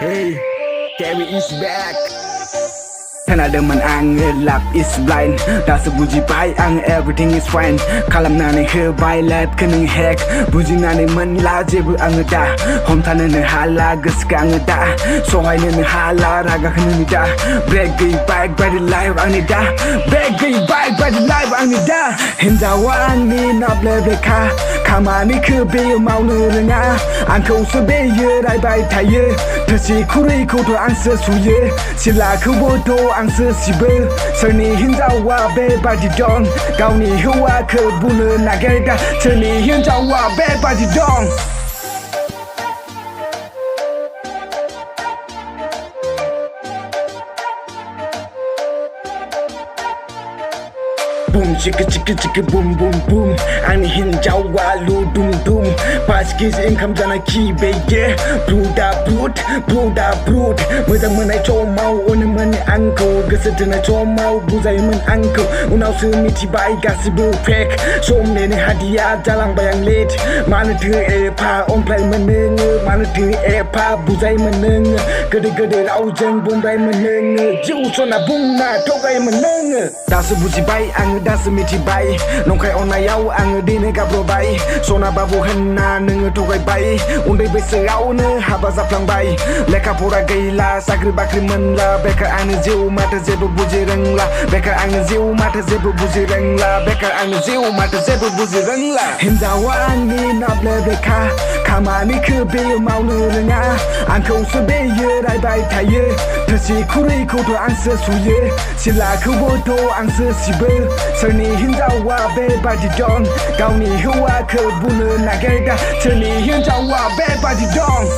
Hey, Gary is back. Tanada man ang lap is blind. Das buji bai ang everything is fine. Kalam nane he bai lap keneng hack. Buji nane man la jebu ang da. Hom tanane hala geska ang da. Sohai nane hala raga keneng da. Break gay bike by the life ang da. Break gay bike by the life ang da. Hinjao ang ni na bleka. Kamani ke be mau ne renga. Angkau sebe ye rai bai taye. Tersi kurai ko to ang sesuye. Sila ku bodo ang sesibe. Serni hinjao wa be badi dong. Kau ni huwa ke bulu nagerda. Serni hinjao wa be badi dong. Boom chicka chicka chicka boom boom boom. Ani hinjao wa lu dum dum. Pas kis income jana ki be ye. Bruda brut, bruda brut. Mudang menai cho mau one mani angko. Gesetena cho mau buzai men angko. Unau semiti bai gasibu fake. Som nene hadiah jalang bayang late. Mana tu pa on play meneng. Mana tu pa buzai meneng. Gede gede rau jeng bombay meneng. Jiu sona bung na togai meneng. Dasu buji bai ang das miti bai nongkai ona yau ang dine gabro bai sona babu henna neng togai bai undai besau ne haba zaplang bai leka pura gaila sakri bakri menla beka ang jiu mata zebu buji rengla beka ang jiu mata zebu buji rengla beka ang jiu mata zebu buji rengla hinjao ang ni na ble beka kamani ke be mau ne renga angkau sebe ye rai bai taye tersi kurai ko to ang sesuye sila ku bodo ang sesibe Serni hinjao wa be badi dong. Kau ni huwa ke bulu nagerda. Serni hinjao wa be badi dong.